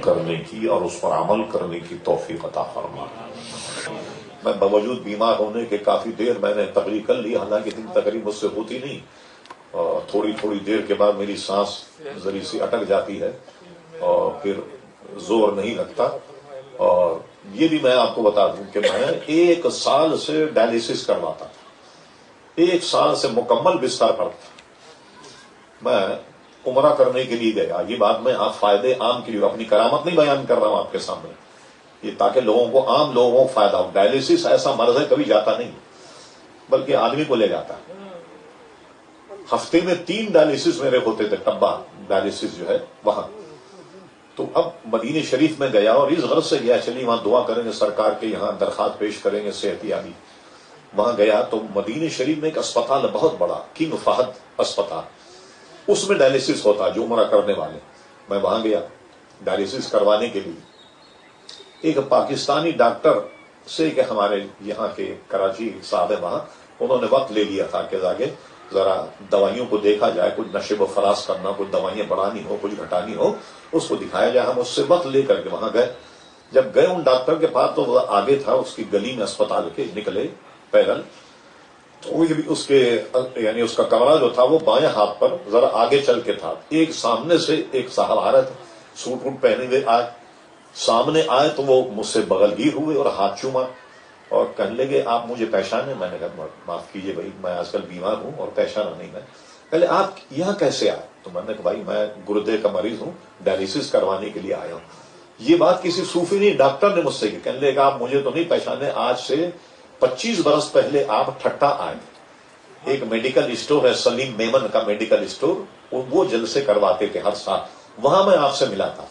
کرنے کی اور اس پر عمل کرنے کی توفیق عطا فرما۔ میں باوجود بیمار ہونے کے کافی دیر میں نے تقریر کر لی، حالانکہ اتنی تقریر مجھ سے ہوتی نہیں، تھوڑی تھوڑی دیر کے بعد میری سانس ذرا سی اٹک جاتی ہے اور پھر زور نہیں لگتا۔ اور یہ بھی میں آپ کو بتا دوں کہ میں 1 سال سے ڈائلیسس کرواتا تھا، 1 سال سے مکمل بستر پر تھا۔ میں عمرہ کرنے کے لیے گیا، یہ بات میں آپ فائدے عام کے لیے، اپنی کرامت نہیں بیان کر رہا ہوں آپ کے سامنے، یہ تاکہ لوگوں کو، عام لوگوں کو فائدہ ہو۔ ڈائلیسس ایسا مرض ہے کبھی جاتا نہیں، بلکہ آدمی کو لے جاتا ہے۔ ہفتے میں 3 ڈائلیسس میرے ہوتے تھے، ٹبا ڈائلیسس جو ہے وہاں۔ تو اب مدینہ شریف میں گیا اور اس غرض سے گیا چلیے وہاں دعا کریں گے سرکار کے یہاں درخواست پیش کریں گے صحت یابی۔ وہاں گیا تو مدینہ شریف میں ایک اسپتال ہے بہت بڑا، کنگ فہد اسپتال، اس میں ڈائلیسس ہوتا ہے جو عمرہ کرنے والے۔ میں وہاں گیا ڈائلیسس کروانے کے لیے۔ ایک پاکستانی ڈاکٹر سے کہ ہمارے یہاں کے کراچی صاحب ہے وہاں، انہوں نے وقت لے لیا تھا کہ آگے ذرا دوائیوں کو دیکھا جائے، کچھ نشے و فراز کرنا، کچھ دوائیاں بڑھانی ہو، کچھ گھٹانی ہو، اس کو دکھایا جائے۔ ہم اس سے وقت لے کر کے وہاں گئے۔ جب گئے ان ڈاکٹر کے پاس تو وہ آگے تھا اس کی گلی میں، اسپتال کے نکلے پیدل، تو اس کے یعنی اس کا کمرہ جو تھا وہ بائیں ہاتھ پر ذرا آگے چل کے تھا۔ ایک سامنے سے ایک صاحب آ رہے تھے، سوٹ ووٹ پہنے ہوئے آئے، سامنے آئے تو وہ مجھ سے بغل گیر ہوئے اور ہاتھ چوما اور کہنے لگے آپ مجھے پہچانے؟ میں نے کہا معاف کیجئے بھائی، میں آج کل بیمار ہوں اور پہچانا نہیں میں۔ پہلے آپ یہاں کیسے آئے؟ تو میں نے کہا بھائی میں گردے کا مریض ہوں، ڈائلیسس کروانے کے لیے آیا ہوں۔ یہ بات کسی صوفی نہیں، ڈاکٹر نے مجھ سے کی۔ کہنے لگے آپ مجھے تو نہیں پہچانے، آج سے 25 برس پہلے آپ ٹھٹا آئے، ایک میڈیکل اسٹور ہے سلیم میمن کا میڈیکل اسٹور، وہ جلسے کرواتے تھے ہر سال، وہاں میں آپ سے ملا تھا۔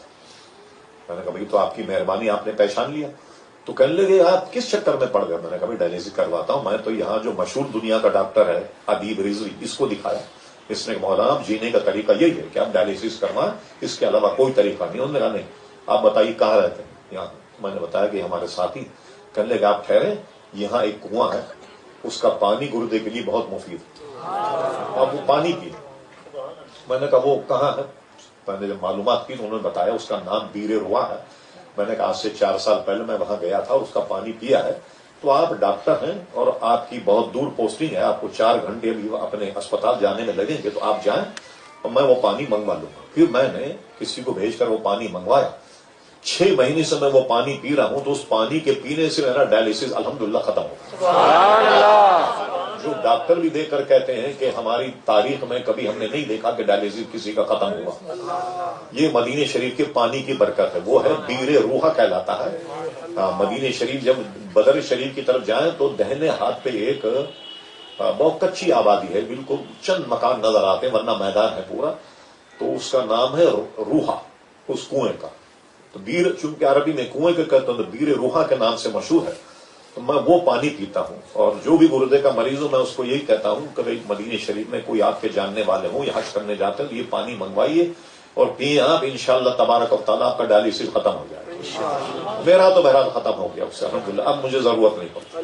میں نے کہا بھائی تو آپ کی مہربانی، آپ نے پہچان لیا۔ تو کہنے لگے آپ کس چکر میں پڑ گئے؟ میں نے کہا بھائی ڈائلیسس کرواتا ہوں میں تو، یہاں جو مشہور دنیا کا ڈاکٹر ہے ادیب رضوی، اس کو دکھایا۔ اس نے مولانا جینے کا طریقہ یہی ہے کہ آپ ڈائلیسس کروائیں، اس کے علاوہ کوئی طریقہ نہیں۔ انہوں نے کہا نہیں، آپ بتائیے کہاں رہتے ہیں؟ یہاں۔ میں نے بتایا کہ ہمارے ساتھی۔ کہنے لگے آپ ٹھہرے، یہاں ایک کنواں ہے، اس کا پانی گردے کے لیے بہت مفید ہے، آپ وہ پانی پیے۔ میں نے کہا وہ کہاں ہے؟ میں نے جب معلومات کی تو انہوں نے بتایا اس کا نام بیر روا ہے۔ میں نے کہا آج سے 4 سال پہلے میں وہاں گیا تھا اور اس کا پانی پیا ہے۔ تو آپ ڈاکٹر ہیں اور آپ کی بہت دور پوسٹنگ ہے، آپ کو 4 گھنٹے بھی اپنے اسپتال جانے میں لگیں گے، تو آپ جائیں اور میں وہ پانی منگوا لوں گا۔ پھر میں نے کسی کو بھیج کر وہ پانی منگوایا۔ 6 مہینے سے میں وہ پانی پی رہا ہوں، تو اس پانی کے پینے سے میرا ڈائلیسس الحمدللہ ختم ہو گیا۔ جو ڈاکٹر بھی دیکھ کر کہتے ہیں کہ ہماری تاریخ میں کبھی ہم نے نہیں دیکھا کہ ڈائلیسس کسی کا ختم ہوا، یہ مدینہ شریف کے پانی کی برکت ہے۔ وہ ہے بیر روحا کہلاتا ہے۔ مدینہ شریف جب بدر شریف کی طرف جائیں تو دہنے ہاتھ پہ ایک بہت کچی آبادی ہے، بالکل چند مکان نظر آتے ہیں ورنہ میدان ہے پورا، تو اس کا نام ہے روحا، اس کنویں کا۔ تو بیر چونکہ عربی میں کنویں کے کہتے ہیں تو بیر روحا کے نام سے مشہور ہے، تو میں وہ پانی پیتا ہوں۔ اور جو بھی گردے کا مریض ہوں میں اس کو یہی کہتا ہوں کہ بھائی مدینہ شریف میں کوئی آپ کے جاننے والے ہوں یا حج کرنے جاتے ہیں تو یہ پانی منگوائیے اور پیئے آپ، انشاءاللہ تبارک و تعالیٰ آپ کا ڈائلیسس ختم ہو جائے گا۔ میرا تو بہرحال ختم ہو گیا اس سے الحمدللہ، اب مجھے ضرورت نہیں پڑتی۔